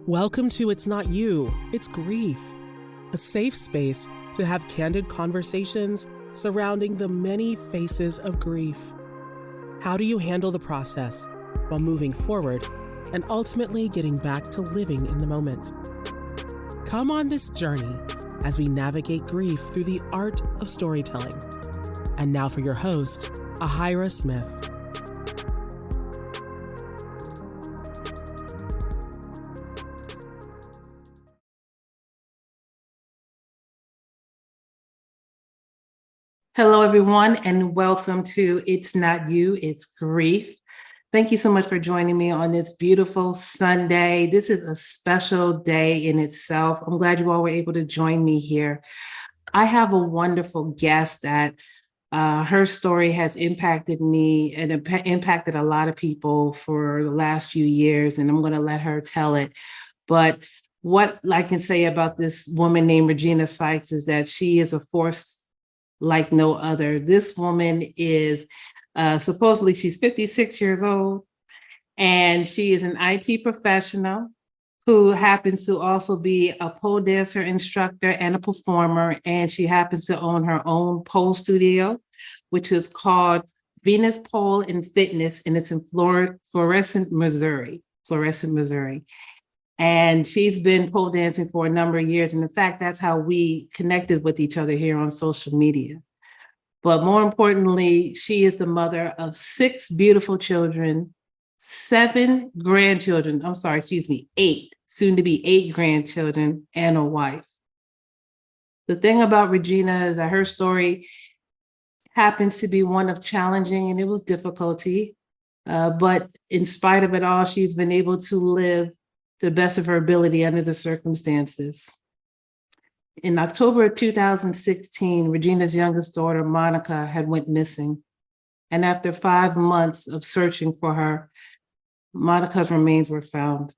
Welcome to It's Not You, It's Grief, a safe space to have candid conversations surrounding the many faces of grief. How do you handle the process while moving forward and ultimately getting back to living in the moment? Come on this journey as we navigate grief through the art of storytelling. And now for your host, Ahira Smith. Hello, everyone, and welcome to It's Not You, It's Grief. Thank you so much for joining me on this beautiful Sunday. This is a special day in itself. I'm glad you all were able to join me here. I have a wonderful guest that her story has impacted me and impacted a lot of people for the last few years, and I'm going to let her tell it. But what I can say about this woman named Regina Sykes is that she is a force like no other. This woman is supposedly she's 56 years old, and she is an IT professional who happens to also be a pole dancer instructor and a performer. And she happens to own her own pole studio, which is called Venus Pole and Fitness, and it's in Florissant, Missouri. And she's been pole dancing for a number of years. And in fact, that's how we connected with each other here on social media. But more importantly, she is the mother of 6 beautiful children, 7 grandchildren. Eight, soon to be 8 grandchildren, and a wife. The thing about Regina is that her story happens to be one of challenging, and it was difficulty. But in spite of it all, she's been able to live to the best of her ability under the circumstances. In October of 2016, Regina's youngest daughter, Monica, had went missing. And after 5 months of searching for her, Monica's remains were found.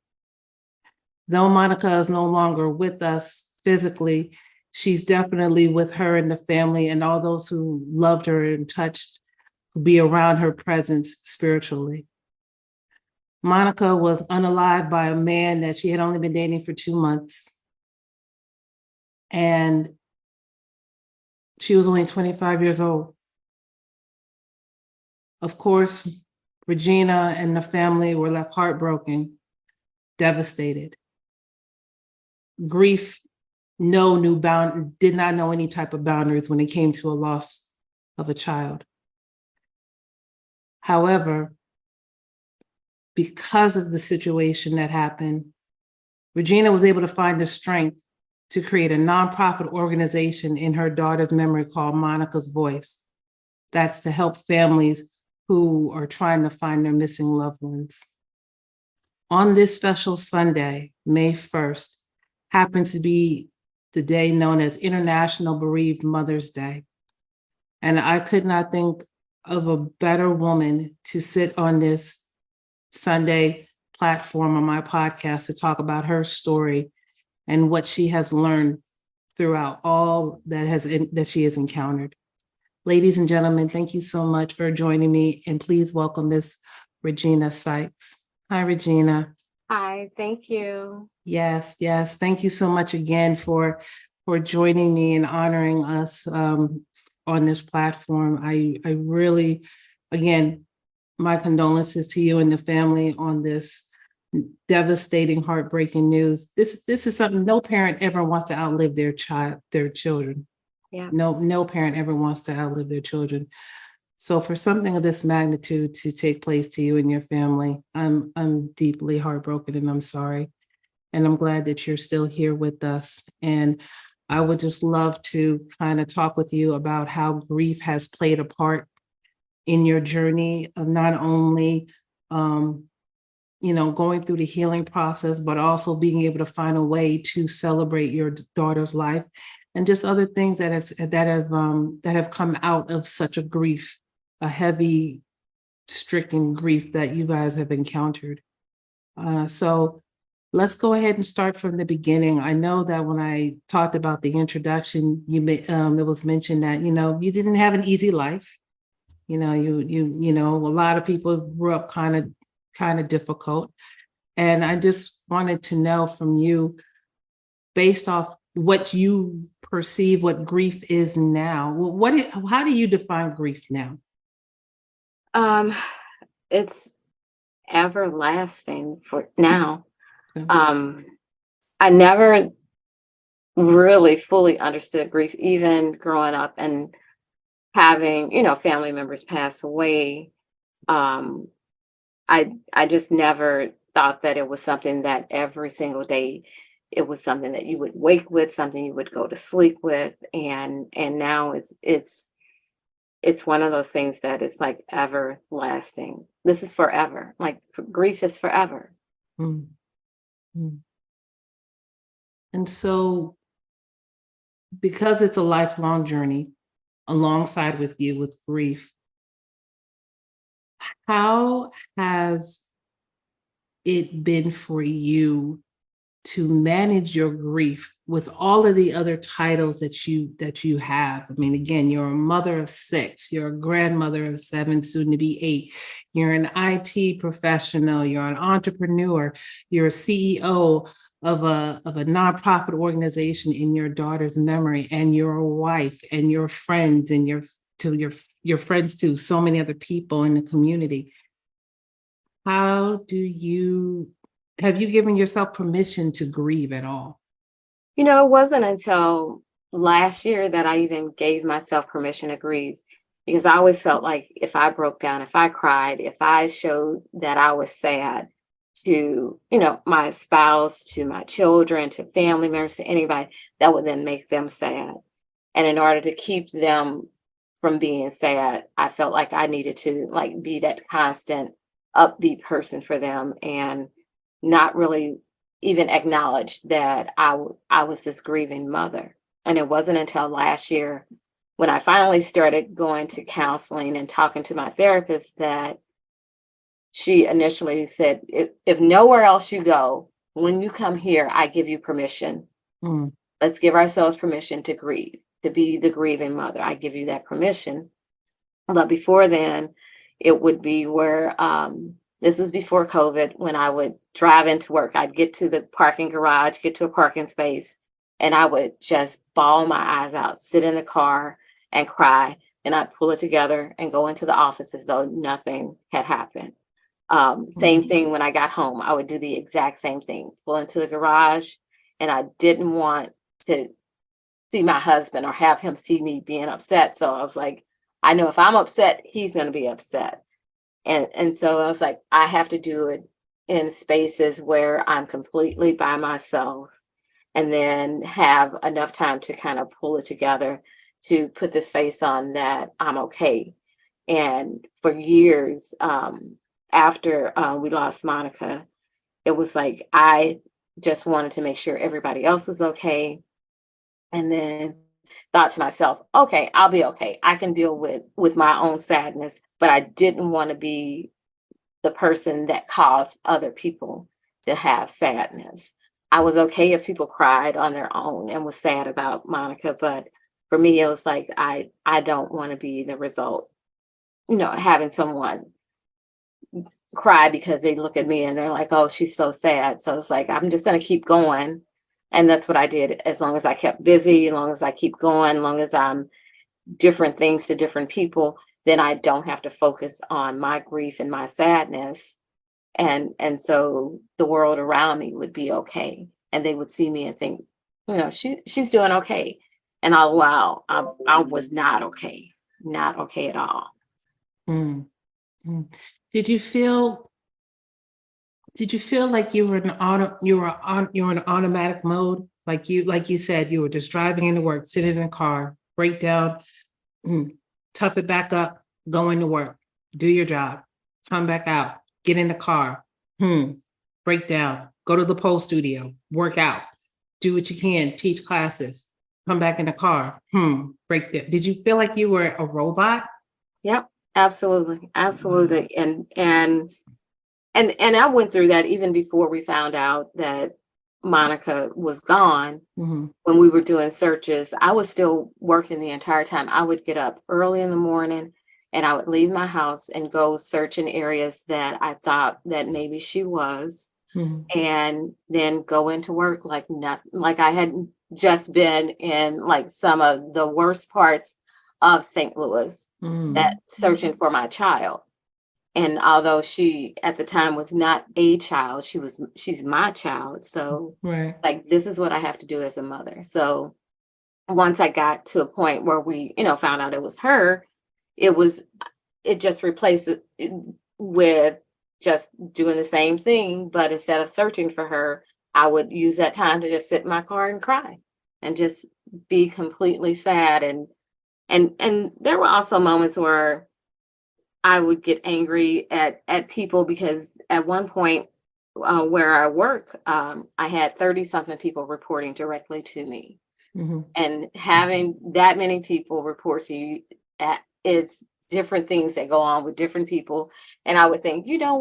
Though Monica is no longer with us physically, she's definitely with her and the family and all those who loved her and touched, who be around her presence spiritually. Monica was unalived by a man that she had only been dating for 2 months. And she was only 25 years old. Of course, Regina and the family were left heartbroken, devastated. Grief did not know any type of boundaries when it came to a loss of a child. However, because of the situation that happened, Regina was able to find the strength to create a nonprofit organization in her daughter's memory called Monica's Voice. That's to help families who are trying to find their missing loved ones. On this special Sunday, May 1st, happens to be the day known as International Bereaved Mother's Day. And I could not think of a better woman to sit on this Sunday platform on my podcast to talk about her story and what she has learned throughout all that she has encountered. Ladies and gentlemen, thank you so much for joining me, and please welcome Miss Regina Sykes. Hi, Regina. Hi, thank you. Yes. Thank you so much again for joining me and honoring us on this platform. I really, again, my condolences to you and the family on this devastating, heartbreaking news. This is something no parent ever wants to outlive their children. Yeah. No parent ever wants to outlive their children. So for something of this magnitude to take place to you and your family, I'm deeply heartbroken, and I'm sorry. And I'm glad that you're still here with us. And I would just love to kind of talk with you about how grief has played a part in your journey of not only going through the healing process, but also being able to find a way to celebrate your daughter's life, and just other things that have come out of such a grief, a heavy, stricken grief that you guys have encountered. So let's go ahead and start from the beginning. I know that when I talked about the introduction, it was mentioned that you didn't have an easy life. A lot of people grew up kind of difficult. And I just wanted to know from you, based off what you perceive what grief is now, how do you define grief now? Um, it's everlasting for now. Okay. I never really fully understood grief, even growing up and having, family members pass away. Um, I just never thought that it was something that every single day it was something that you would wake with, something you would go to sleep with, and now it's one of those things that is like everlasting. This is forever. Like grief is forever. Mm, mm. And so, because it's a lifelong journey alongside with you with grief, how has it been for you to manage your grief with all of the other titles that you have? I mean, again, you're a mother of 6, you're a grandmother of 7, soon to be 8, you're an IT professional, you're an entrepreneur, you're a CEO of a nonprofit organization in your daughter's memory, and you're a wife, and your friends, and your friends to so many other people in the community. How do you Have you given yourself permission to grieve at all? It wasn't until last year that I even gave myself permission to grieve because I always felt like if I broke down, if I cried, if I showed that I was sad to, my spouse, to my children, to family members, to anybody, that would then make them sad. And in order to keep them from being sad, I felt like I needed to like be that constant upbeat person for them and not really even acknowledge that I was this grieving mother. And it wasn't until last year when I finally started going to counseling and talking to my therapist that she initially said, if nowhere else you go, when you come here, I give you permission. Mm, Let's give ourselves permission to grieve, to be the grieving mother. I give you that permission. But before then, it would be where this was before COVID, when I would drive into work. I'd get to the parking garage, get to a parking space, and I would just bawl my eyes out, sit in the car and cry. And I'd pull it together and go into the office as though nothing had happened. Same mm, thing when I got home, I would do the exact same thing, pull into the garage, and I didn't want to see my husband or have him see me being upset. So I was like, I know if I'm upset, he's going to be upset. And so I was like, I have to do it in spaces where I'm completely by myself and then have enough time to kind of pull it together to put this face on that I'm okay. And for years, after we lost Monica, it was like I just wanted to make sure everybody else was okay. And then thought to myself, okay, I'll be okay. I can deal with my own sadness, but I didn't want to be the person that caused other people to have sadness. I was okay if people cried on their own and was sad about Monica, but for me, it was like I don't want to be the result, having someone cry because they look at me and they're like, oh, she's so sad. So it's like, I'm just going to keep going. And that's what I did. As long as I kept busy, as long as I keep going, as long as I'm different things to different people, then I don't have to focus on my grief and my sadness. And so the world around me would be okay. And they would see me and think, she's doing okay. And I was not okay, not okay at all. mm, mm. Did you feel like you were in automatic mode? Like you said, you were just driving into work, sitting in a car, break down, tough it back up, go into work, do your job, come back out, get in the car, break down, go to the pole studio, work out, do what you can, teach classes, come back in the car, break down. Did you feel like you were a robot? Yep, absolutely. Absolutely. And I went through that even before we found out that Monica was gone. Mm-hmm. When we were doing searches, I was still working the entire time. I would get up early in the morning and I would leave my house and go search in areas that I thought that maybe she was. and then go into work like not like I had just been in like some of the worst parts of St. Louis that searching for my child. And although she at the time was not a child, she's my child. So Right. like this is what I have to do as a mother. So once I got to a point where we, found out it was her, it just replaced it with just doing the same thing. But instead of searching for her, I would use that time to just sit in my car and cry and just be completely sad. And there were also moments where I would get angry at people because at one point where I work, I had 30 something people reporting directly to me. And having that many people report to you, it's different things that go on with different people. And I would think, you know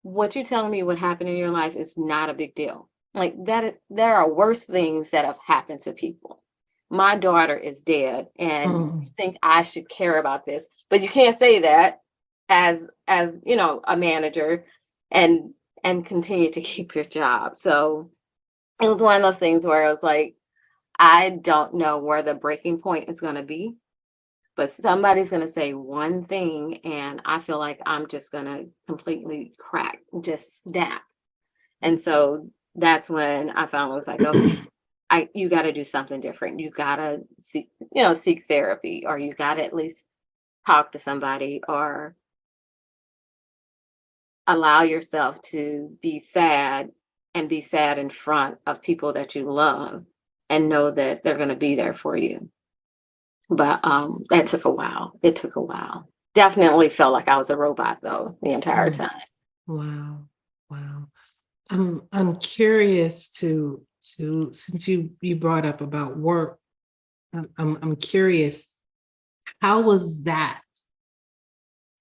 what you're telling me what happened in your life is not a big deal. Like that, there are worse things that have happened to people. My daughter is dead, and you think I should care about this, but you can't say that as a manager and continue to keep your job. So it was one of those things where I was like, I don't know where the breaking point is going to be, but somebody's going to say one thing, and I feel like I'm just going to completely crack, just snap. And so that's when I finally was like, okay, you got to do something different. You got to seek therapy, or you got to at least talk to somebody, or allow yourself to be sad and be sad in front of people that you love and know that they're going to be there for you. But that took a while. It took a while. Definitely felt like I was a robot though the entire time. Wow. I'm curious to since you brought up about work, I'm curious, how was that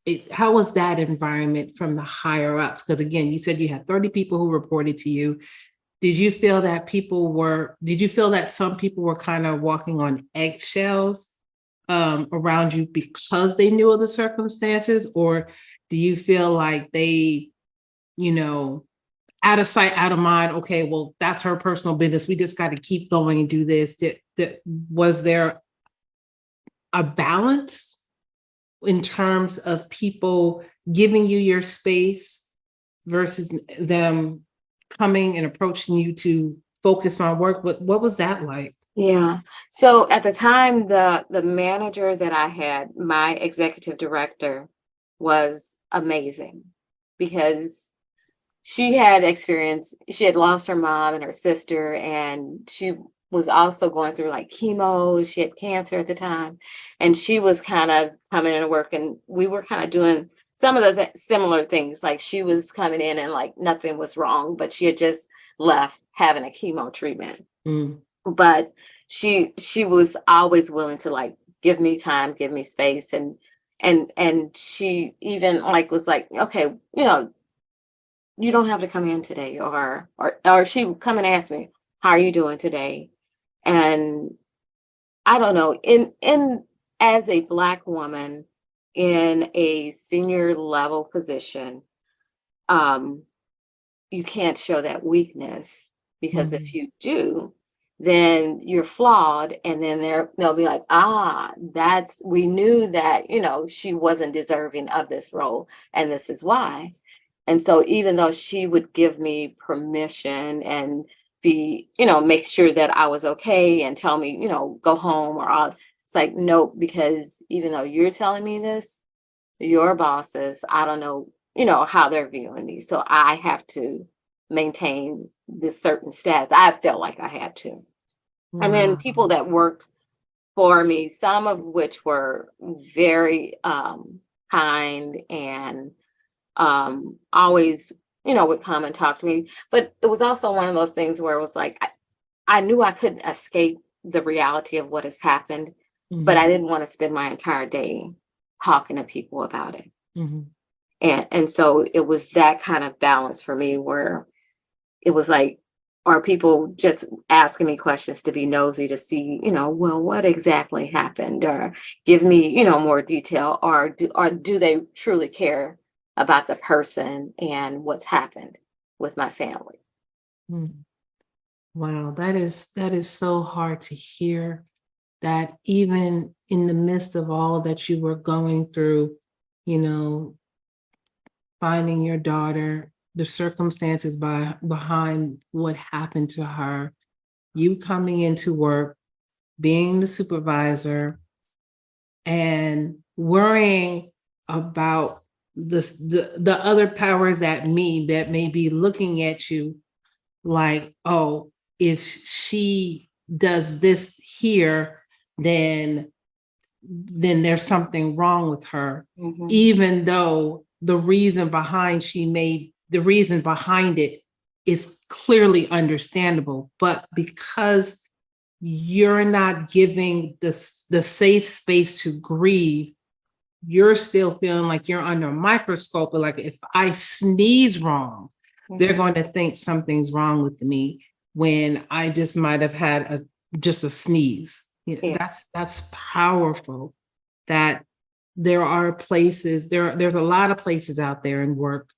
environment from the higher ups? Because again, you said you had 30 people who reported to you. Did you feel that some people were kind of walking on eggshells around you because they knew of the circumstances? Or do you feel like they, out of sight, out of mind, okay, well, that's her personal business, we just got to keep going and do this? Was there a balance in terms of people giving you your space versus them coming and approaching you to focus on work? What was that like? Yeah. So at the time, the manager that I had, my executive director, was amazing because she had lost her mom and her sister, and she was also going through like chemo. She had cancer at the time, and she was kind of coming into work, and we were kind of doing some of the similar things. Like she was coming in and like nothing was wrong, but she had just left having a chemo treatment. But she was always willing to like give me time, give me space, and she even like was like, okay, you don't have to come in today, or she would come and ask me, how are you doing today? And I don't know, in as a Black woman in a senior level position, you can't show that weakness, because if you do, then you're flawed, and then they'll be like, we knew that, she wasn't deserving of this role, and this is why. And so even though she would give me permission and make sure that I was okay and tell me, go home or all, it's like, nope, because even though you're telling me this, your bosses, I don't know, how they're viewing me. So I have to maintain this certain status. I felt like I had to. Wow. And then people that worked for me, some of which were very kind and always, would come and talk to me. But it was also one of those things where it was like, I knew I couldn't escape the reality of what has happened, but I didn't want to spend my entire day talking to people about it. And so it was that kind of balance for me where it was like, are people just asking me questions to be nosy to see, well, what exactly happened, or give me, more detail, or do they truly care about the person and what's happened? with my family. Mm. Wow, that is so hard to hear, that even in the midst of all that you were going through, you know, finding your daughter, the circumstances behind what happened to her, you coming into work, being the supervisor, and worrying about the other powers that may be looking at you like, oh, if she does this here, then there's something wrong with her, Mhm. even though the reason behind it is clearly understandable. But because you're not giving the safe space to grieve, you're still feeling like you're under a microscope. Like, if I sneeze wrong, they're Mhm. going to think something's wrong with me when I just might have had just a sneeze. Yeah. That's powerful. That there's a lot of places out there in work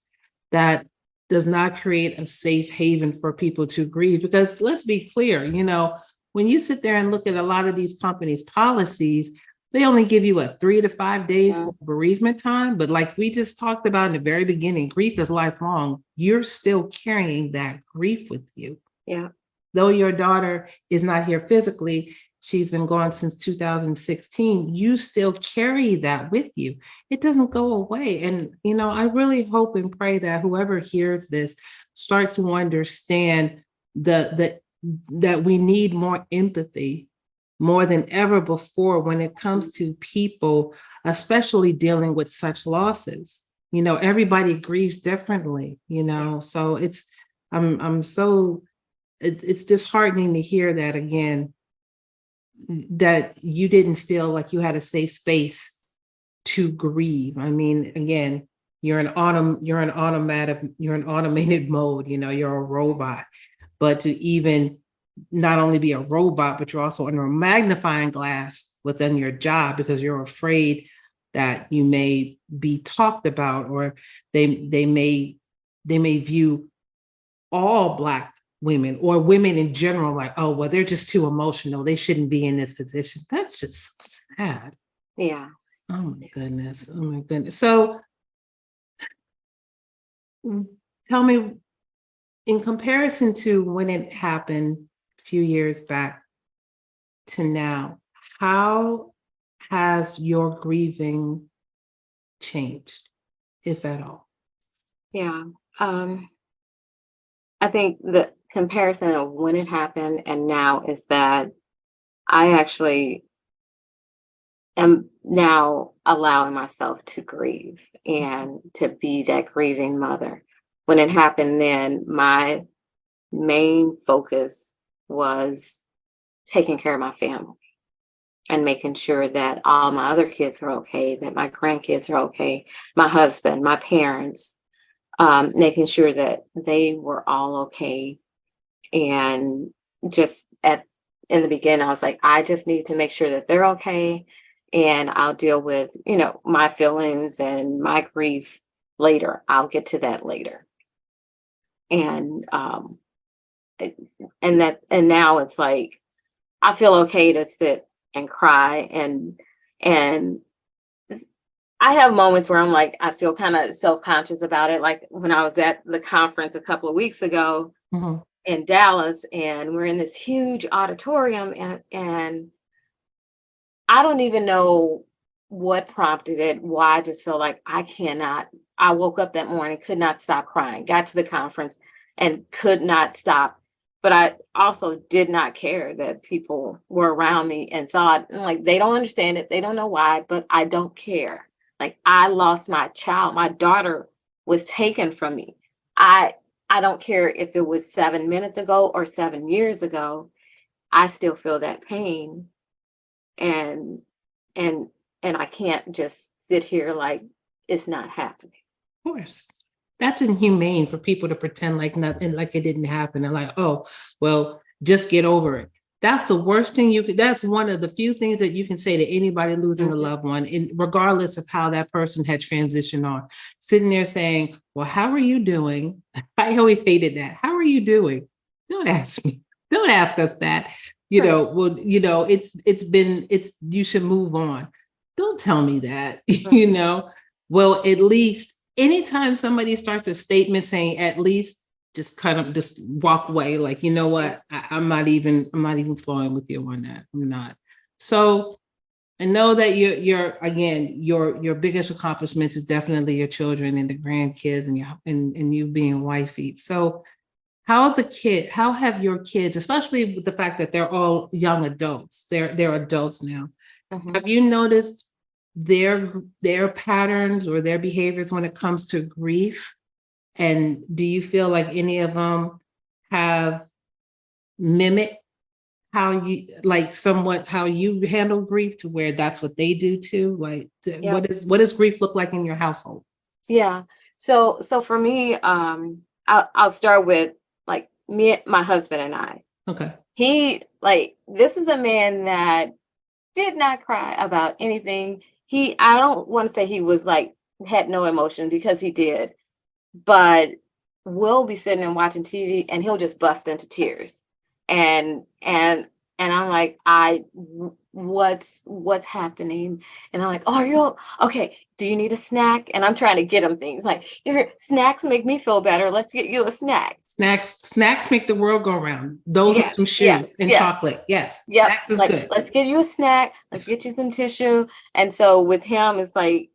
that does not create a safe haven for people to grieve. Because let's be clear, when you sit there and look at a lot of these companies' policies, they only give you 3 to 5 days for bereavement time. But like we just talked about in the very beginning, grief is lifelong. You're still carrying that grief with you. Yeah. Though your daughter is not here physically, she's been gone since 2016, you still carry that with you. It doesn't go away. And, I really hope and pray that whoever hears this starts to understand that we need more empathy more than ever before when it comes to people, especially dealing with such losses. Everybody grieves differently, so it's disheartening to hear that again, that you didn't feel like you had a safe space to grieve. I mean, again, you're an automated mode, you're a robot. But to even not only be a robot, but you're also under a magnifying glass within your job because you're afraid that you may be talked about, or they may view all Black women or women in general like, oh, well, they're just too emotional, they shouldn't be in this position. That's just so sad. Yeah. Oh my goodness. Oh my goodness. So tell me, in comparison to when it happened a few years back to now, how has your grieving changed, if at all? Yeah. I think the comparison of when it happened and now is that I actually am now allowing myself to grieve and to be that grieving mother. When it happened then, my main focus was taking care of my family and making sure that all my other kids are okay, that my grandkids are okay, my husband, my parents, making sure that they were all okay. And just in the beginning, I was like, I just need to make sure that they're okay. And I'll deal with, my feelings and my grief later. I'll get to that later. And now it's like I feel okay to sit and cry and I have moments where I'm like, I feel kind of self-conscious about it. Like when I was at the conference a couple of weeks ago in Dallas, and we're in this huge auditorium, and I don't even know what prompted it, why I just feel like I woke up that morning, could not stop crying, got to the conference and could not stop. But I also did not care that people were around me and saw it. And like, they don't understand it. They don't know why, but I don't care. Like, I lost my child. My daughter was taken from me. I don't care if it was 7 minutes ago or 7 years ago. I still feel that pain. And and I can't just sit here like it's not happening. Of course. That's inhumane for people to pretend like nothing, like it didn't happen, and like, oh, well, just get over it. That's the worst thing you could, that's one of the few things that you can say to anybody losing a Mhm. loved one, regardless of how that person had transitioned on. Sitting there saying, well, how are you doing? I always hated that. How are you doing? Don't ask me. Don't ask us that. Right. Well, it's you should move on. Don't tell me that, Mhm. Well, at least anytime somebody starts a statement saying at least, just kind of just walk away, like, you know what, I'm not even flowing with you on that. I'm not. So I know that you're again, your biggest accomplishments is definitely your children and the grandkids and and you being wifey. So how have your kids, especially with the fact that they're all young adults, they're adults now, Mhm. have you noticed their patterns or their behaviors when it comes to grief? And do you feel like any of them have mimicked how you, like, somewhat how you handle grief, to where that's what they do too? Like, Yep. what does grief look like in your household? Yeah. So for me, I'll start with like me, my husband and I. Okay. He like this is a man that did not cry about anything. I don't want to say he was like had no emotion because he did, but we'll be sitting and watching TV and he'll just bust into tears. And and and I'm like, what's happening? And I'm like, oh, you're okay. Do you need a snack? And I'm trying to get him things like your snacks make me feel better. Let's get you a snack. Snacks make the world go round. Those are Yeah, some yeah, shoes and yeah. chocolate. Yes, Yep. snacks is Like, good. let's get you a snack. Let's get you some tissue. And so with him, it's like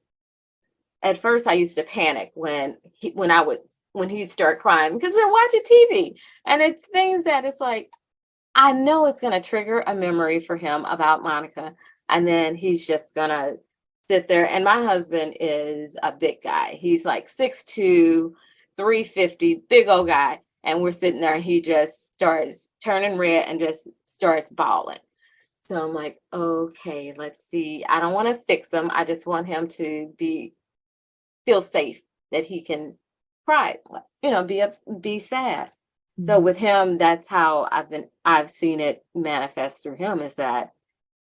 at first I used to panic when he'd start crying because we're watching TV. And it's things that it's like I know it's gonna trigger a memory for him about Monica. And then he's just gonna sit there. And my husband is a big guy. He's like 6'2", 350, big old guy. And we're sitting there and he just starts turning red and just starts bawling. So I'm like, okay, let's see. I don't want to fix him. I just want him to feel safe that he can cry, be sad. So Mhm. with him, that's how I've seen it manifest through him is that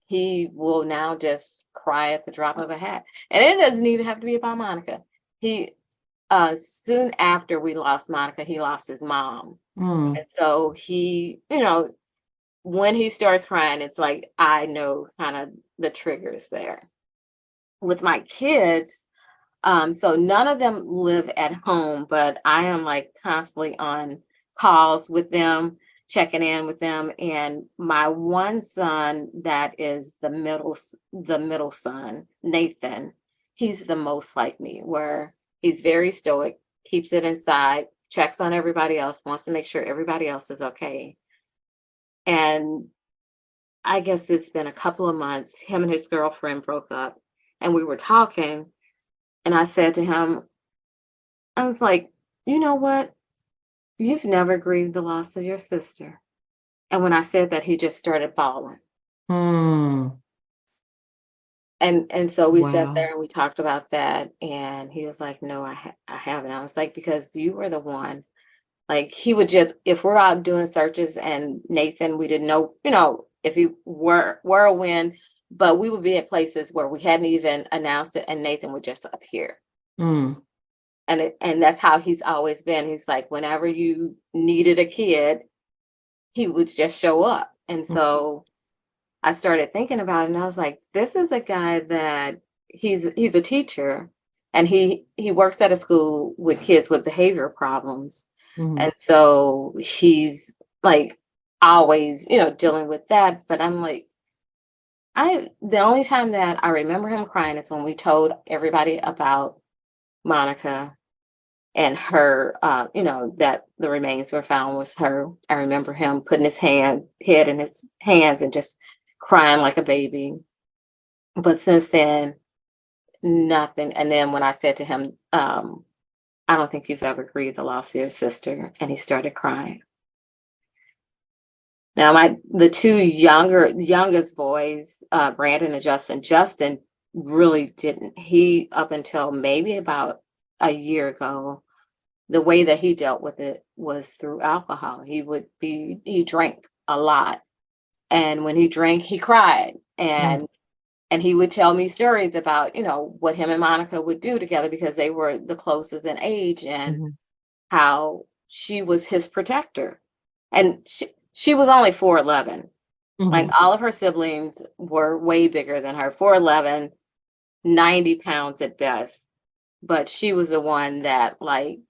he will now just cry at the drop of a hat. And it doesn't even have to be about Monica. He soon after we lost Monica, he lost his mom. Mm. And so when he starts crying, it's like I know kind of the triggers there. With my kids, so none of them live at home, but I am like constantly on calls with them, checking in with them. And my one son, that is the middle son, Nathan, he's the most like me, where he's very stoic, keeps it inside, checks on everybody else, wants to make sure everybody else is okay. And I guess it's been a couple of months, him and his girlfriend broke up, and we were talking, and I said to him, I was like, "You know what? You've never grieved the loss of your sister." And when I said that, he just started bawling. Mm. And so we sat Wow. there and we talked about that, and he was like, "No, I haven't." I was like, "Because you were the one." Like he would just if we're out doing searches and Nathan, we didn't know, if he were a win, but we would be at places where we hadn't even announced it, and Nathan would just appear. Mm. And that's how he's always been. He's like, whenever you needed a kid, he would just show up. And Mm. so I started thinking about it and I was like, this is a guy that he's a teacher and he works at a school with kids with behavior problems. Mhm. And so he's like always, dealing with that. But I'm like, the only time that I remember him crying is when we told everybody about Monica and her, that the remains were found was her. I remember him putting his head in his hands and just crying like a baby. But since then, nothing. And then when I said to him, I don't think you've ever grieved the loss of your sister, and he started crying. Now, the two youngest boys, Brandon and Justin really didn't. He up until maybe about a year ago, the way that he dealt with it was through alcohol. He drank a lot. And when he drank, he cried. And he would tell me stories about, what him and Monica would do together because they were the closest in age, and how she was his protector. And she was only 4'11". Like all of her siblings were way bigger than her, 4'11", 90 pounds at best. But she was the one that like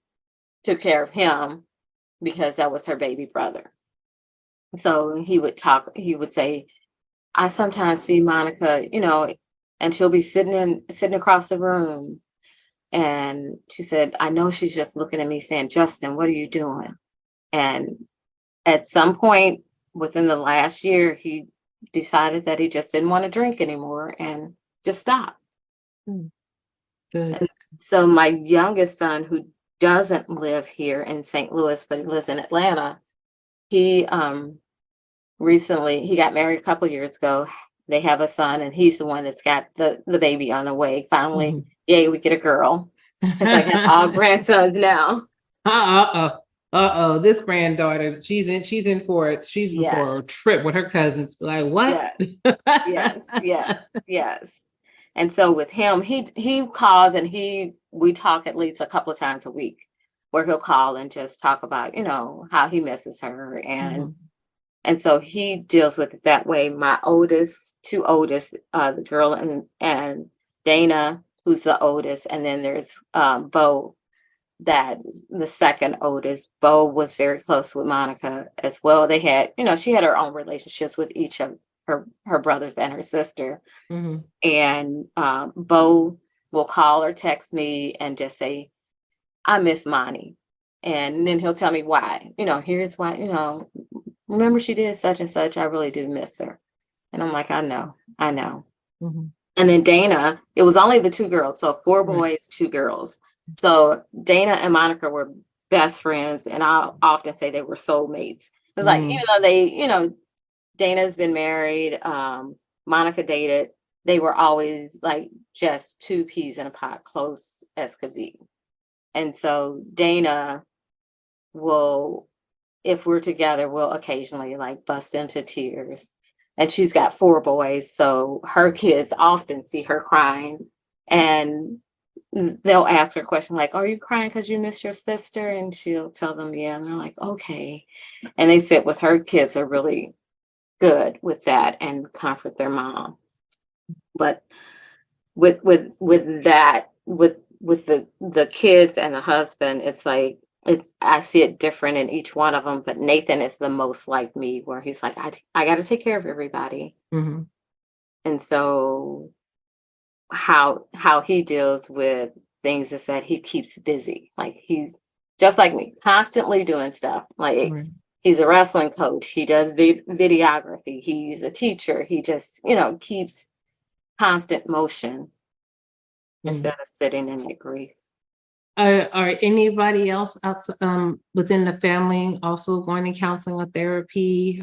took care of him because that was her baby brother. So he would say, I sometimes see Monica, and she'll be sitting across the room. And she said, I know she's just looking at me saying, Justin, what are you doing? And at some point within the last year, he decided that he just didn't want to drink anymore and just stopped. Good. And so my youngest son, who doesn't live here in St. Louis, but he lives in Atlanta, he recently, he got married a couple of years ago. They have a son, and he's the one that's got the baby on the way. Finally, yay, we get a girl. Because I got all grandsons now. This granddaughter, she's in for it. She's in for a trip with her cousins. Like, what? Yes. And so with him, he calls and we talk at least a couple of times a week, where he'll call and just talk about, how he misses her. And so he deals with it that way. My two oldest, the girl and Dana, who's the oldest, and then there's Bo, that the second oldest. Bo was very close with Monica as well. They had, she had her own relationships with each of her brothers and her sister. And Bo will call or text me and just say, I miss Monty. And then he'll tell me why. Here's why, remember she did such and such. I really do miss her. And I'm like, I know. And then Dana, it was only the two girls. So 4 boys, 2 girls. So Dana and Monica were best friends. And I'll often say they were soulmates. It's like, even though they, Dana's been married, Monica dated, they were always like just 2 peas in a pod, close as could be. And so Dana will, if we're together, we'll occasionally like bust into tears. And she's got 4 boys, so her kids often see her crying, and they'll ask her a question like, are you crying because you miss your sister? And she'll tell them, yeah. And they're like, okay. And they sit with her kids, are really good with that and comfort their mom. But with that, with the kids and the husband, it's like, I see it different in each one of them, but Nathan is the most like me, where he's like, I got to take care of everybody. And so how he deals with things is that he keeps busy. Like, he's just like me, constantly doing stuff. Like, he's a wrestling coach. He does videography. He's a teacher. He just, keeps constant motion instead of sitting in that grief. Are anybody else within the family also going to counseling or therapy?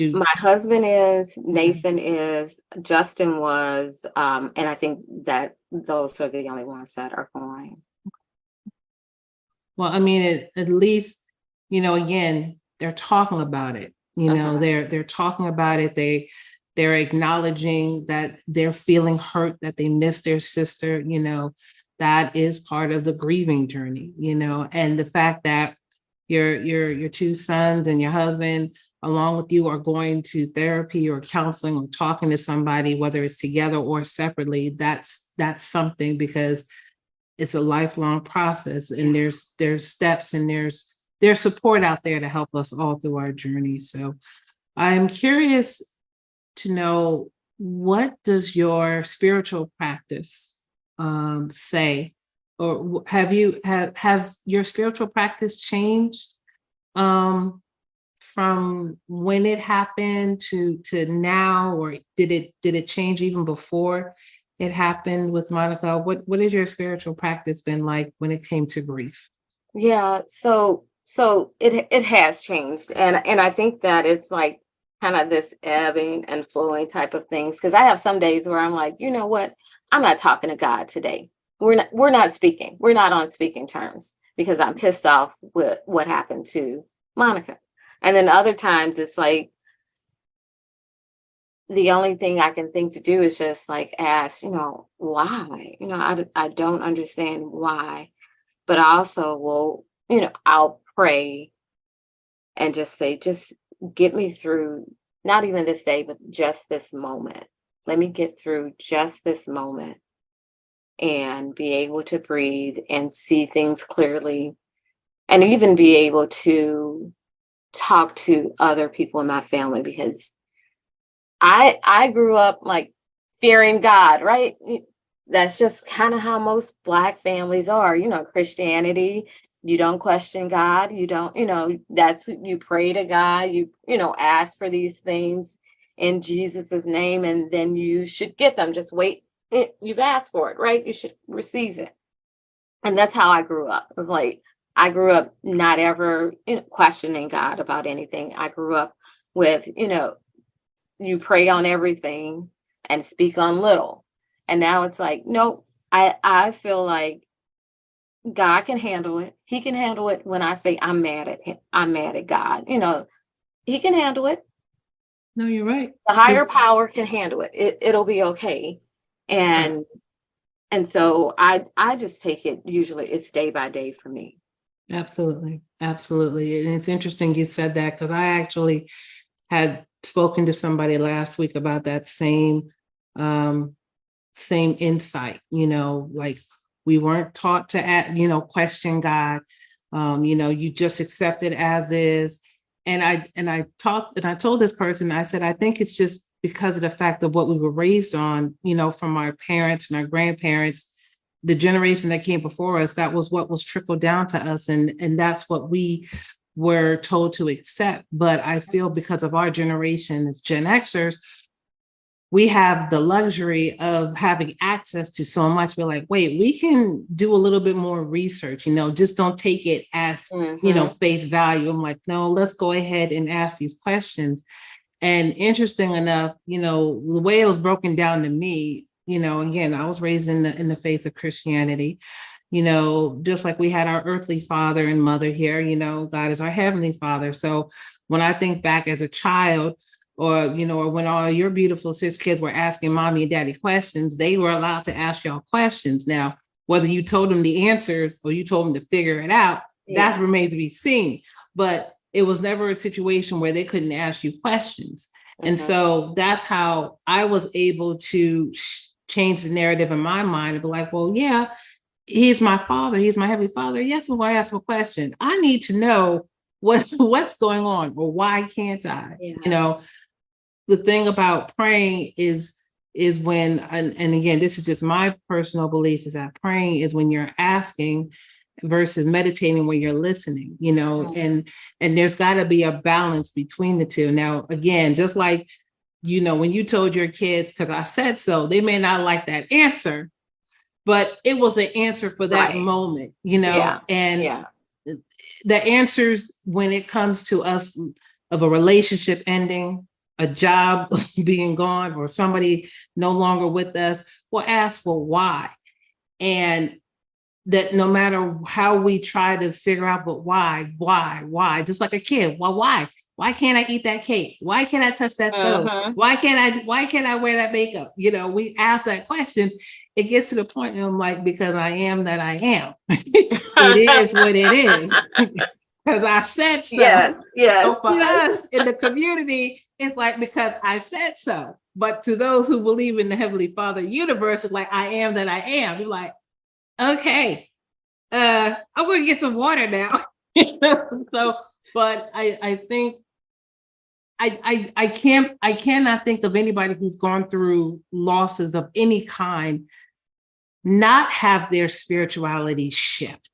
My husband is, Nathan is, Justin was, and I think that those are the only ones that are going. Well, I mean, at least, again, they're talking about it. They're talking about it. They're acknowledging that they're feeling hurt, that they miss their sister. That is part of the grieving journey, and the fact that your 2 sons and your husband, along with you, are going to therapy or counseling or talking to somebody, whether it's together or separately, that's something, because it's a lifelong process, and there's steps, and there's support out there to help us all through our journey. So I'm curious to know, what does your spiritual practice say, or has your spiritual practice changed from when it happened to now, or did it change even before it happened with Monica? What has your spiritual practice been like when it came to grief? Yeah, so it has changed, and I think that it's like kind of this ebbing and flowing type of things, because I have some days where I'm like, you know what, I'm not talking to God today. We're not speaking. We're not on speaking terms, because I'm pissed off with what happened to Monica. And then other times it's like, the only thing I can think to do is just like ask, why? I don't understand why, but I also will, I'll pray and just say, just get me through, not even this day, but just this moment. Let me get through just this moment and be able to breathe and see things clearly, and even be able to talk to other people in my family, because I grew up like fearing God, right? That's just kind of how most Black families are, Christianity. You don't question God. You don't, you pray to God. You ask for these things in Jesus's name, and then you should get them. Just wait. You've asked for it, right? You should receive it. And that's how I grew up. It was like, I grew up not ever questioning God about anything. I grew up with, you pray on everything and speak on little. And now it's like, no, I feel like God can handle it. He can handle it. When I say I'm mad at him, I'm mad at God. He can handle it. No, you're right. The higher power can handle it. It'll be okay. And so I just take it, usually it's day by day for me. Absolutely. Absolutely. And it's interesting you said that, because I actually had spoken to somebody last week about that same insight, like we weren't taught to question God. You just accept it as is. And I told this person, I said, I think it's just because of the fact of what we were raised on, from our parents and our grandparents, the generation that came before us. That was what was trickled down to us. And that's what we were told to accept. But I feel because of our generation as Gen Xers, we have the luxury of having access to so much. We're like, wait, we can do a little bit more research, just don't take it as, face value. I'm like, no, let's go ahead and ask these questions. And interesting enough, the way it was broken down to me, again, I was raised in the faith of Christianity, just like we had our earthly father and mother here, God is our heavenly father. So when I think back as a child, or when all your beautiful sis kids were asking mommy and daddy questions, they were allowed to ask y'all questions. Now, whether you told them the answers or you told them to figure it out, that remains to be seen. But it was never a situation where they couldn't ask you questions. And so that's how I was able to change the narrative in my mind and be like, well, yeah, he's my father. He's my heavenly father. Yes, when I ask a question, I need to know what's going on, or why can't I? The thing about praying is when, and again, this is just my personal belief, is that praying is when you're asking versus meditating, when you're listening, and there's got to be a balance between the two. Now, again, just like, when you told your kids, because I said so, they may not like that answer, but it was the answer for that moment, and the answers when it comes to us of a relationship ending, a job being gone, or somebody no longer with us, we'll ask for why. And that no matter how we try to figure out, but why, just like a kid, well, why can't I eat that cake? Why can't I touch that stove? Why can't I wear that makeup? We ask that question. It gets to the point, and I'm like, because I am that I am. It is what it is. Because I said so. Yes. So for us in the community, it's like, because I said so. But to those who believe in the Heavenly Father universe, it's like, I am that I am. You're like, okay, I'm going to get some water now. So, but I think I cannot think of anybody who's gone through losses of any kind not have their spirituality shift.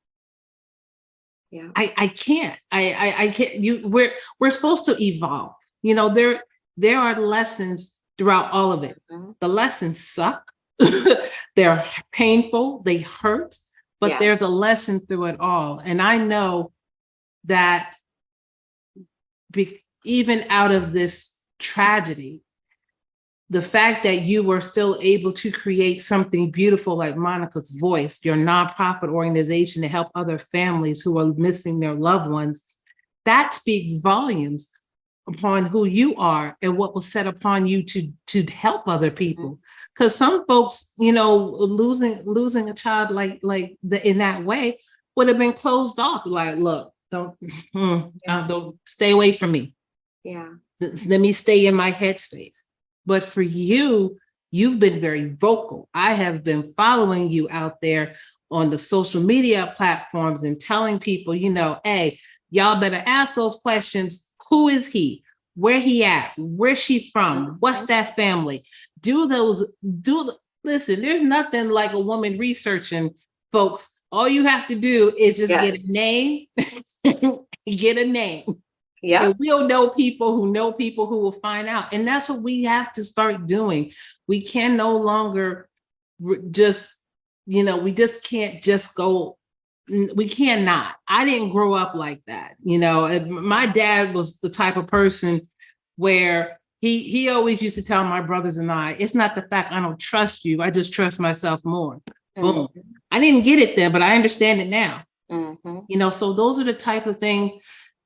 Yeah. I can't. I can't. We're supposed to evolve. There are lessons throughout all of it. The lessons suck. They're painful. They hurt. But there's a lesson through it all. And I know that even out of this tragedy, the fact that you were still able to create something beautiful like Monica's Voice, your nonprofit organization to help other families who are missing their loved ones, that speaks volumes. upon who you are and what was set upon you to help other people. Because some folks, losing a child in that way would have been closed off. Like, look, don't stay away from me. Yeah. Let me stay in my headspace. But for you, you've been very vocal. I have been following you out there on the social media platforms and telling people, hey, y'all better ask those questions. Who is he? Where he at? Where's she from? What's that family? Listen, there's nothing like a woman researching, folks. All you have to do is just get a name, get a name. Yeah. And we'll know people who will find out. And that's what we have to start doing. We can no longer just, we just can't just go. We cannot. I didn't grow up like that. My dad was the type of person where he always used to tell my brothers and I, it's not the fact I don't trust you. I just trust myself more. Boom. I didn't get it then, but I understand it now. So those are the type of things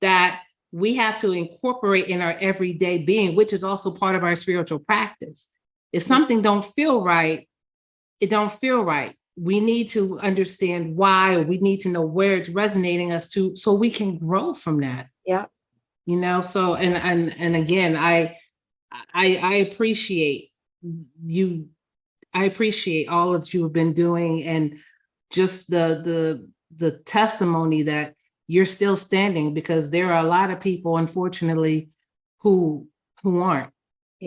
that we have to incorporate in our everyday being, which is also part of our spiritual practice. If something don't feel right, it don't feel right. We need to understand why, or we need to know where it's resonating us to, so we can grow from that. Yeah. So, and again, I appreciate you. I appreciate all that you have been doing, and just the testimony that you're still standing, because there are a lot of people, unfortunately, who aren't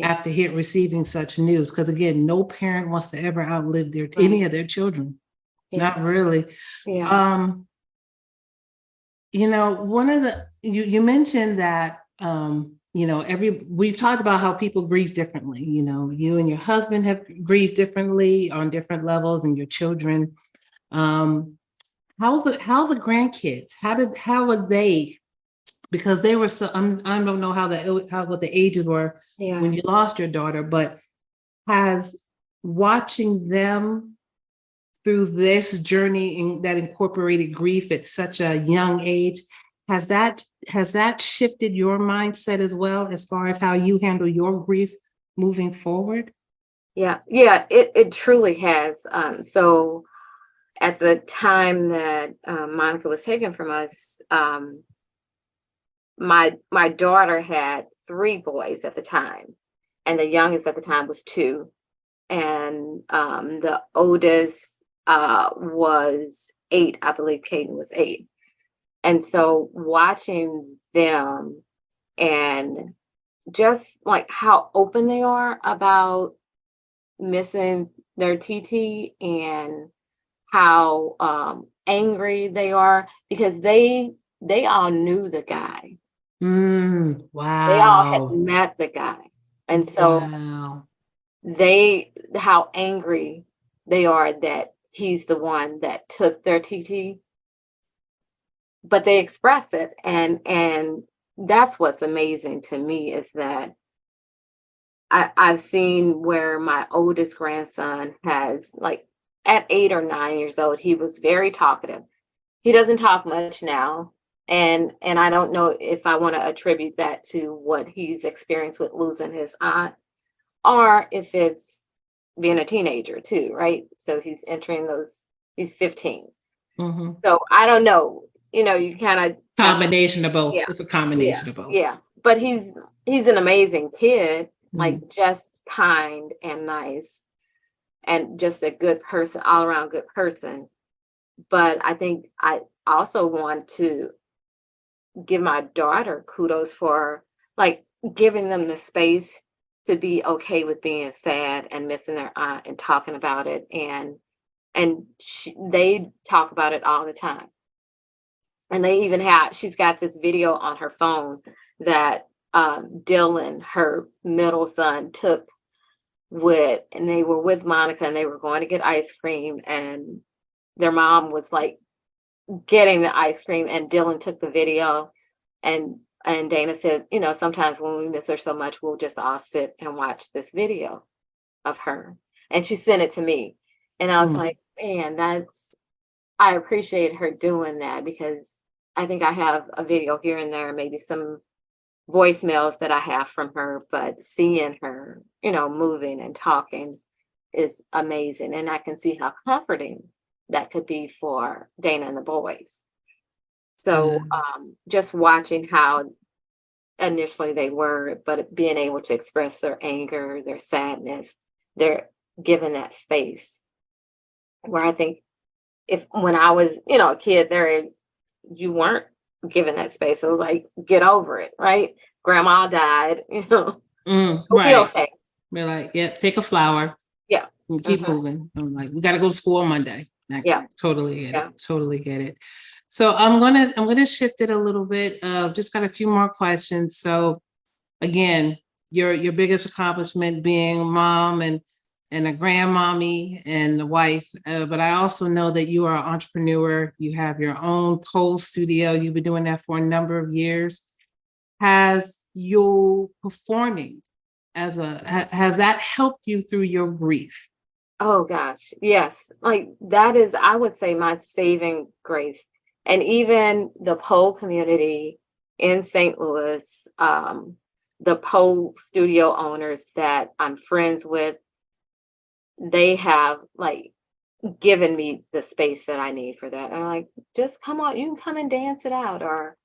after receiving such news. Because again, no parent wants to ever outlive any of their children. Not really. Yeah. One of the you mentioned that we've talked about how people grieve differently. You and your husband have grieved differently on different levels, and your children. How's the grandkids? How are they? Because they were so, I don't know what the ages were when you lost your daughter, but has watching them through this journey that incorporated grief at such a young age, has that shifted your mindset as well, as far as how you handle your grief moving forward? Yeah, it truly has. So at the time that Monica was taken from us, my daughter had 3 boys at the time, and the youngest at the time was 2, and the oldest was 8. I believe Caden was 8. And so watching them, and just like how open they are about missing their TT, and how angry they are, because they all knew the guy. Wow. They all had met the guy. And so how angry they are that he's the one that took their TT. But they express it. And that's what's amazing to me, is that I've seen where my oldest grandson has, like, at 8 or 9 years old, he was very talkative. He doesn't talk much now. And I don't know if I want to attribute that to what he's experienced with losing his aunt, or if it's being a teenager too, right? So he's entering he's 15. So I don't know, you kind of combination of both. It's a combination of both. Yeah. But he's an amazing kid, like just kind and nice, and just a good person, all around good person. But I think I also want to give my daughter kudos for, like, giving them the space to be okay with being sad and missing their aunt, and talking about it. And they talk about it all the time. And they even she's got this video on her phone that Dylan, her middle son, took and they were with Monica, and they were going to get ice cream, and their mom was like getting the ice cream, and Dylan took the video, and Dana said, sometimes when we miss her so much, we'll just all sit and watch this video of her. And she sent it to me, and I was like, man, I appreciate her doing that, because I think I have a video here and there, maybe some voicemails that I have from her, but seeing her, moving and talking is amazing. And I can see how comforting that could be for Dana and the boys. So just watching how initially they were, but being able to express their anger, their sadness, they're given that space. Where I think when I was, a kid, you weren't given that space. So like, get over it, right? Grandma died, it'll be Right. okay. We're like, yeah, take a flower. Yeah. And keep moving. I'm like, we got to go to school on Monday. Yeah. Totally get it. Totally get it. So I'm gonna shift it a little bit. Just got a few more questions. So again, your biggest accomplishment being mom and a grandmommy and a wife. But I also know that you are an entrepreneur. You have your own pole studio. You've been doing that for a number of years. Has your performing has that helped you through your grief? Oh gosh, yes. Like that is, I would say, my saving grace. And even the pole community in St. Louis, the pole studio owners that I'm friends with, they have like given me the space that I need for that. And I'm like, just come on, you can come and dance it out, or,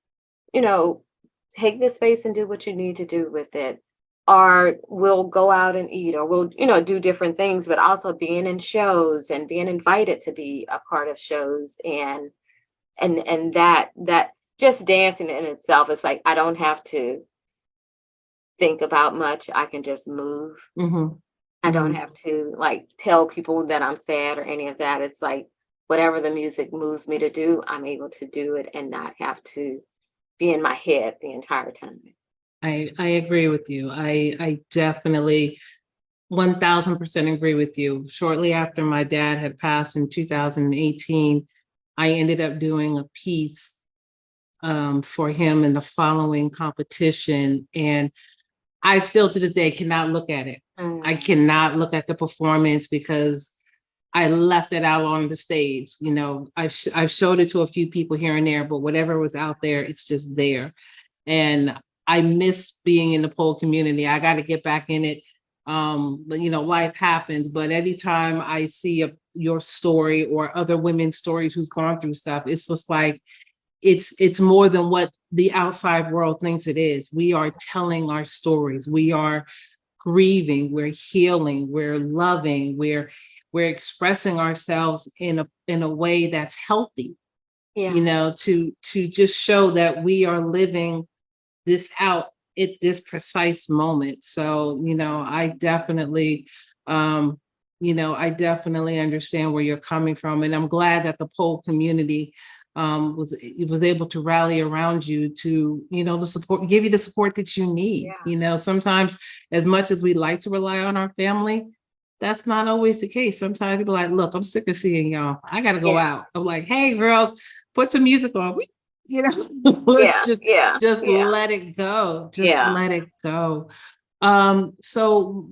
take this space and do what you need to do with it. Or we'll go out and eat, or we'll, do different things, but also being in shows and being invited to be a part of shows and that just dancing in itself is like, I don't have to think about much. I can just move. I don't have to like tell people that I'm sad or any of that. It's like whatever the music moves me to do, I'm able to do it and not have to be in my head the entire time. I agree with you. I definitely 1000% agree with you. Shortly after my dad had passed in 2018, I ended up doing a piece for him in the following competition. And I still to this day cannot look at it. I cannot look at the performance because I left it out on the stage. I've showed it to a few people here and there, but whatever was out there, it's just there. And I miss being in the pole community. I got to get back in it. But life happens. But anytime I see your story or other women's stories who's gone through stuff, it's just like it's more than what the outside world thinks it is. We are telling our stories. We are grieving. We're healing. We're loving. We're expressing ourselves in a way that's healthy. To just show that we are living this out at this precise moment. So, I definitely, I definitely understand where you're coming from. And I'm glad that the pole community was able to rally around you to, the support, give you the support that you need. Sometimes as much as we like to rely on our family, that's not always the case. Sometimes people are like, look, I'm sick of seeing y'all. I got to go out. I'm like, hey, girls, put some music on. Let's just let it go. Let it go. So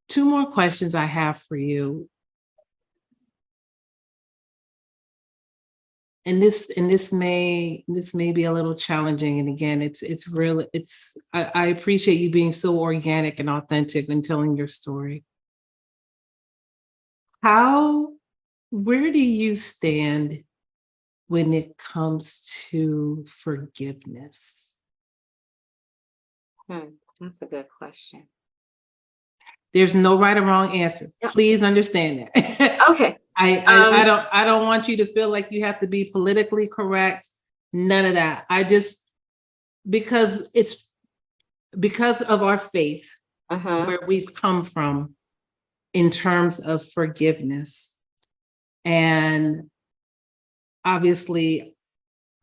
2 more questions I have for you. And this may be a little challenging. And again, it's real. I appreciate you being so organic and authentic and telling your story. Where do you stand when it comes to forgiveness? That's a good question. There's no right or wrong answer. Yep. Please understand that. Okay. I don't want you to feel like you have to be politically correct. None of that. Because it's because of our faith, where we've come from in terms of forgiveness. And obviously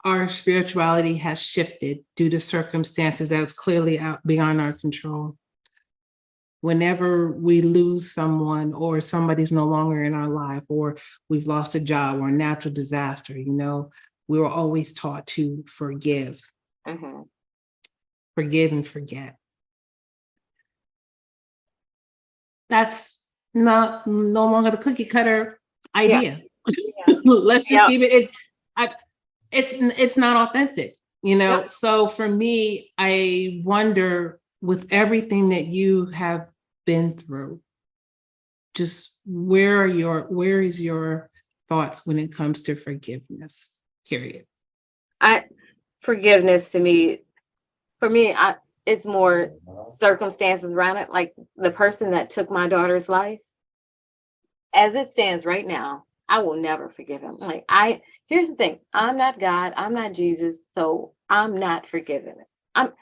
our spirituality has shifted due to circumstances that's clearly out beyond our control. Whenever we lose someone or somebody's no longer in our life, or we've lost a job or a natural disaster, we were always taught to forgive, forgive and forget. That's no longer the cookie cutter idea. Let's just keep it. It's not authentic. Yep. So for me, I wonder, with everything that you have been through, just where is your thoughts when it comes to forgiveness, period? Forgiveness to me, for me, it's more circumstances around it. Like the person that took my daughter's life, as it stands right now, I will never forgive him. Here's the thing, I'm not God, I'm not Jesus, so I'm not forgiving it. I'm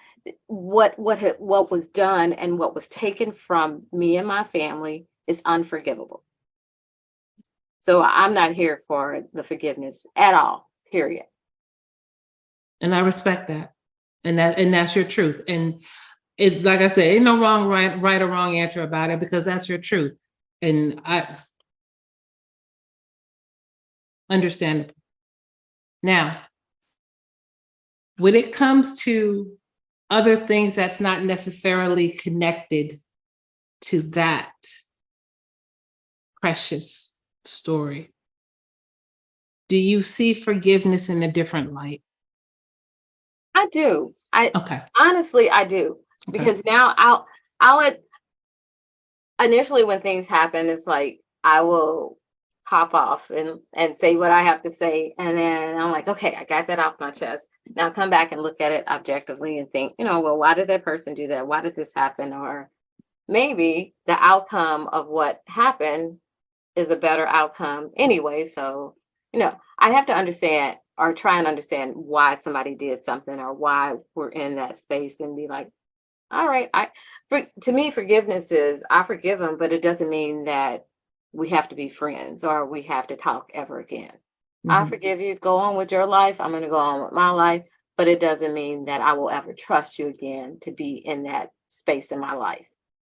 what was done and what was taken from me and my family is unforgivable. So I'm not here for the forgiveness at all, period. And I respect that. And that's your truth. And it's like I said, ain't no right or wrong answer about it, because that's your truth. And I understand. Now, when it comes to other things that's not necessarily connected to that precious story, do you see forgiveness in a different light? I do. Okay. Honestly, I do. Okay. Because now initially when things happen, it's like I will pop off and say what I have to say. And then I'm like, okay, I got that off my chest. Now come back and look at it objectively and think, well, why did that person do that? Why did this happen? Or maybe the outcome of what happened is a better outcome anyway. So, I have to understand or try and understand why somebody did something or why we're in that space, and be like, all right, to me, forgiveness is I forgive them, but it doesn't mean that we have to be friends or we have to talk ever again. I Mhm. forgive you, go on with your life. I'm going to go on with my life, but it doesn't mean that I will ever trust you again to be in that space in my life.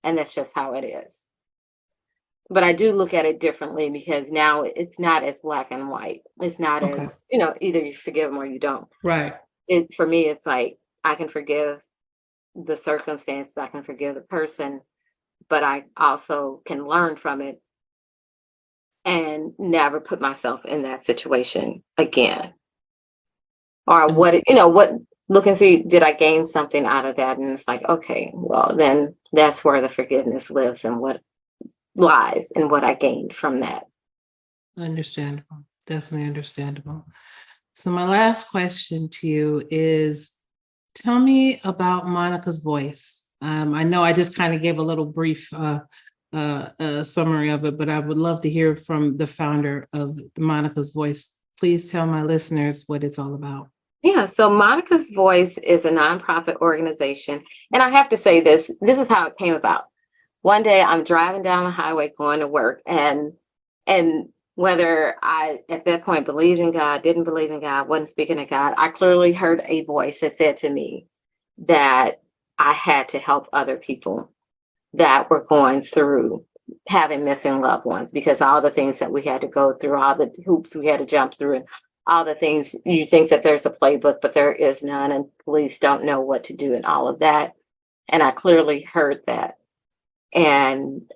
And that's just how it is. But I do look at it differently, because now it's not as black and white. It's not Okay. as, either you forgive them or you don't. Right. For me, it's like I can forgive the circumstances, I can forgive the person, but I also can learn from it and never put myself in that situation again. Or look and see, did I gain something out of that? And it's like, okay, well, then that's where the forgiveness lives, and what lies and what I gained from that. Understandable. Definitely understandable. So my last question to you is, tell me about Monica's voice. I know I just kind of gave a little brief summary of it, but I would love to hear from the founder of Monica's Voice. Please tell my listeners what it's all about. Yeah, so Monica's Voice is a nonprofit organization. And I have to say this is how it came about. One day I'm driving down the highway going to work, and whether I at that point believed in God, didn't believe in God, wasn't speaking to God, I clearly heard a voice that said to me that I had to help other people that were going through having missing loved ones, because all the things that we had to go through, all the hoops we had to jump through, and all the things, you think that there's a playbook, but there is none, and police don't know what to do and all of that. And I clearly heard that. And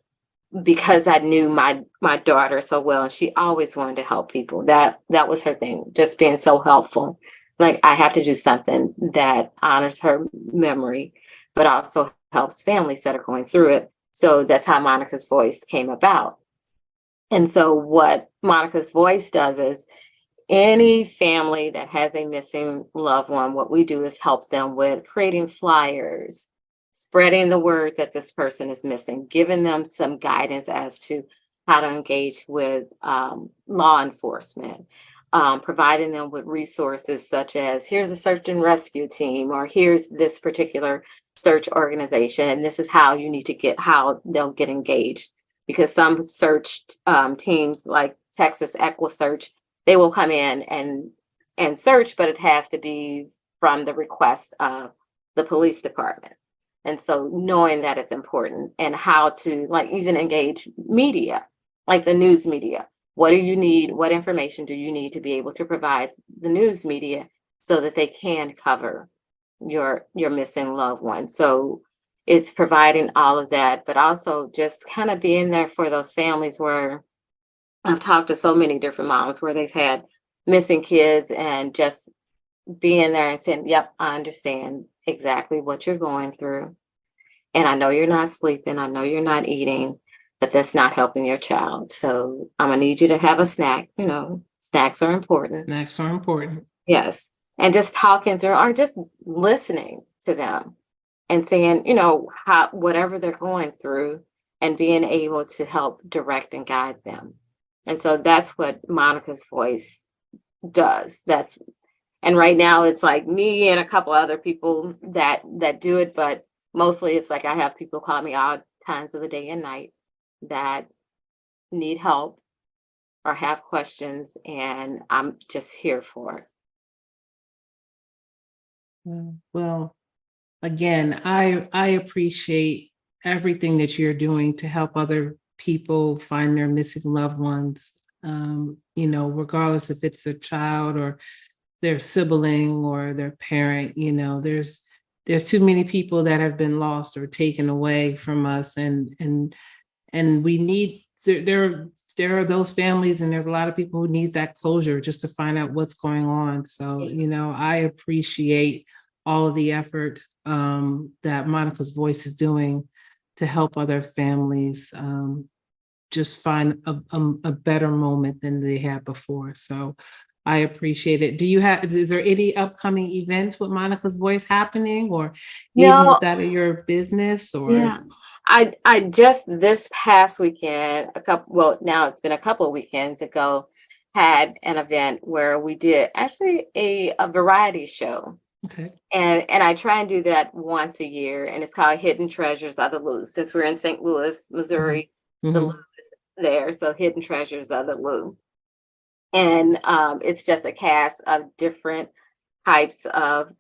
because I knew my daughter so well, and she always wanted to help people. That was her thing, just being so helpful. Like, I have to do something that honors her memory, but also helps families that are going through it. So that's how Monica's Voice came about. And so what Monica's Voice does is, any family that has a missing loved one, what we do is help them with creating flyers, spreading the word that this person is missing, giving them some guidance as to how to engage with law enforcement, providing them with resources such as, here's a search and rescue team, or here's this particular search organization, and this is how how they'll get engaged. Because some search teams, like Texas EquiSearch, they will come in and search, but it has to be from the request of the police department. And so knowing that it's important, and how to even engage media, like the news media. What do you need? What information do you need to be able to provide the news media so that they can cover your missing loved one? So it's providing all of that, but also just kind of being there for those families where I've talked to so many different moms where they've had missing kids, and just being there and saying, yep, I understand exactly what you're going through. And I know you're not sleeping. I know you're not eating, but that's not helping your child. So I'm going to need you to have a snack. Snacks are important. Snacks are important. Yes. And just talking through or just listening to them and saying, whatever they're going through and being able to help direct and guide them. And so that's what Monica's voice does. And right now it's like me and a couple other people that do it, but mostly it's like I have people call me all times of the day and night that need help or have questions, and I'm just here for it. Well, again, I appreciate everything that you're doing to help other people find their missing loved ones. Regardless if it's a child or their sibling or their parent, there's too many people that have been lost or taken away from us, and we need there are those families, and there's a lot of people who need that closure just to find out what's going on. So, I appreciate all of the effort that Monica's Voice is doing to help other families just find a better moment than they had before. So I appreciate it. Is there any upcoming events with Monica's Voice happening, or even with that of your business? Or yeah. I just this past weekend, now it's been a couple of weekends ago, had an event where we did actually a variety show. Okay. And I try and do that once a year, and it's called Hidden Treasures of the Lou. Since we're in St. Louis, Missouri, Mm-hmm. the Lou is there, so Hidden Treasures of the Lou. And it's just a cast of different types of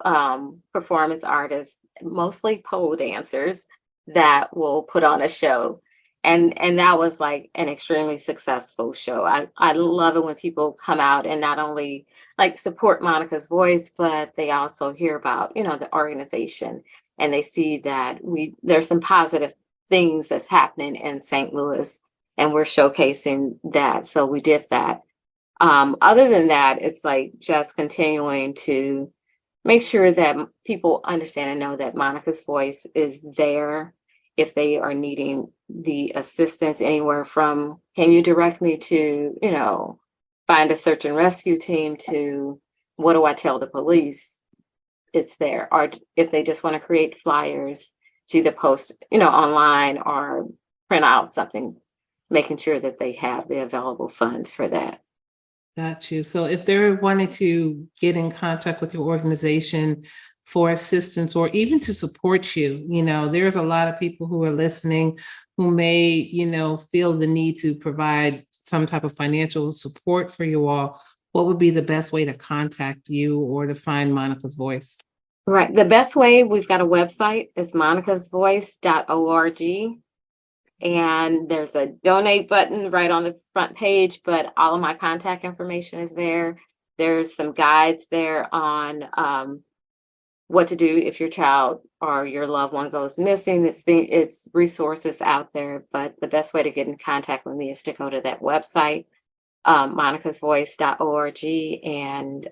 performance artists, mostly pole dancers, that will put on a show. And that was like an extremely successful show. I love it when people come out and not only like support Monica's Voice, but they also hear about, the organization, and they see that there's some positive things that's happening in St. Louis, and we're showcasing that. So we did that. Other than that, it's like just continuing to make sure that people understand and know that Monica's Voice is there if they are needing the assistance, anywhere from, can you direct me to, find a search and rescue team, to what do I tell the police? It's there. Or if they just want to create flyers to either post, online or print out something, making sure that they have the available funds for that. Got you. So if they're wanting to get in contact with your organization for assistance or even to support you, there's a lot of people who are listening who may, feel the need to provide some type of financial support for you all. What would be the best way to contact you or to find Monica's Voice? Right. The best way, we've got a website, it's monicasvoice.org. And there's a donate button right on the front page, but all of my contact information is there. There's some guides there on what to do if your child or your loved one goes missing. It's resources out there, but the best way to get in contact with me is to go to that website, monicasvoice.org, and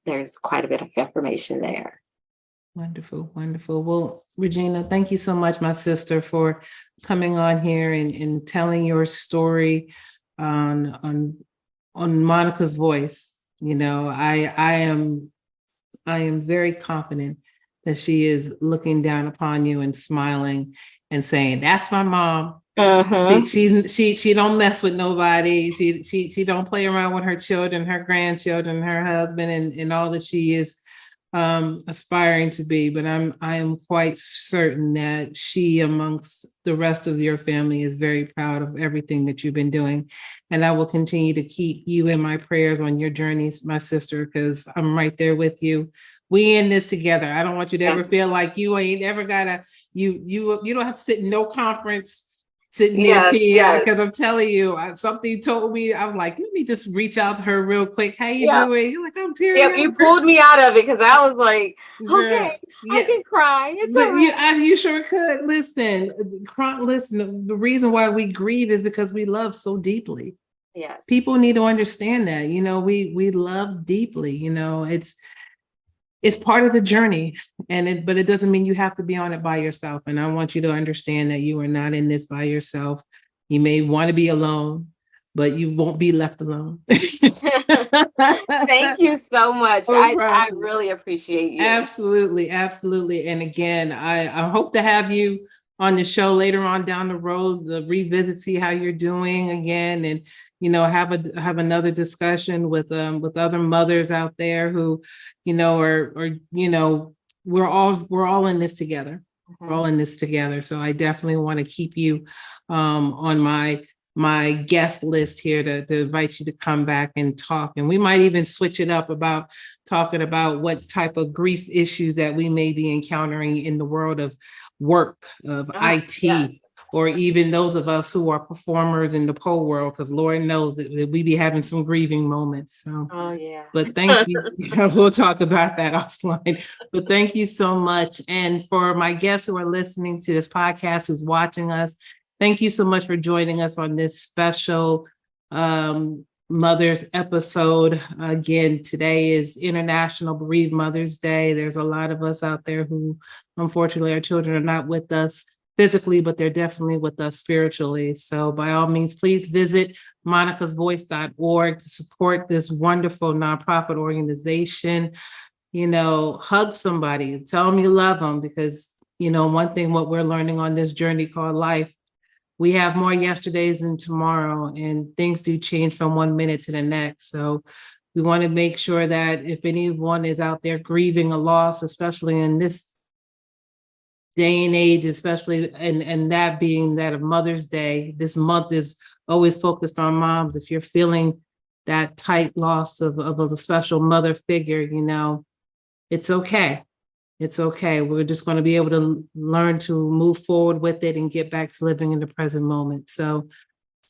there's quite a bit of information there. Wonderful, wonderful. Well, Regina, thank you so much, my sister, for coming on here and telling your story on Monica's Voice. I am very confident that she is looking down upon you and smiling and saying, "That's my mom." Mm-hmm. She don't mess with nobody. She don't play around with her children, her grandchildren, her husband, and all that she is aspiring to be. But I am quite certain that she, amongst the rest of your family, is very proud of everything that you've been doing. And I will continue to keep you in my prayers on your journeys, my sister, because I'm right there with you. We in this together. I don't want you to ever feel like you ain't ever gotta, you don't have to sit in no conference sitting near Tia, because I'm telling you, something told me, I'm like, let me just reach out to her real quick. How you doing? You're like, I'm tearing up. You pulled me out of it, because I was like, okay, I can cry. It's all right. You sure could. Listen, the reason why we grieve is because we love so deeply. Yes. People need to understand that, we love deeply, it's part of the journey, but it doesn't mean you have to be on it by yourself. And I want you to understand that you are not in this by yourself. You may want to be alone, but you won't be left alone. Thank you so much. No I problem. really appreciate you. Absolutely, absolutely. And again, I hope to have you on the show later on down the road, to revisit, see how you're doing again, and have another discussion with other mothers out there who, we're all in this together. We're all in this together. So I definitely want to keep you on my guest list here to invite you to come back and talk. And we might even switch it up about talking about what type of grief issues that we may be encountering in the world of work, of IT, yes. or even those of us who are performers in the pole world, because Lord knows that we be having some grieving moments. So, oh yeah. but thank you. We'll talk about that offline. But thank you so much. And for my guests who are listening to this podcast, who's watching us, thank you so much for joining us on this special Mother's episode. Again, today is International Bereaved Mother's Day. There's a lot of us out there who, unfortunately, our children are not with us physically, but they're definitely with us spiritually. So by all means, please visit monicasvoice.org to support this wonderful nonprofit organization. Hug somebody, tell them you love them, because, one thing what we're learning on this journey called life, we have more yesterdays than tomorrow, and things do change from one minute to the next. So we want to make sure that if anyone is out there grieving a loss, especially in this day and age, especially, and that being that of Mother's Day, this month is always focused on moms. If you're feeling that tight loss of a special mother figure, it's okay. It's okay. We're just going to be able to learn to move forward with it and get back to living in the present moment. So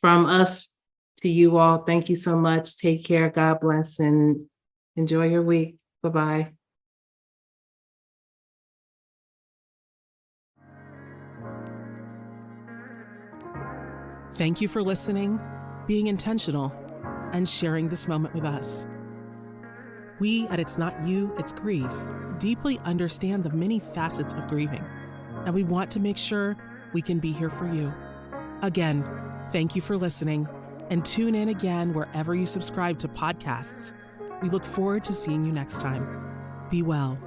from us to you all, thank you so much. Take care. God bless, and enjoy your week. Bye-bye. Thank you for listening, being intentional, and sharing this moment with us. We at It's Not You, It's Grief deeply understand the many facets of grieving, and we want to make sure we can be here for you. Again, thank you for listening, and tune in again wherever you subscribe to podcasts. We look forward to seeing you next time. Be well.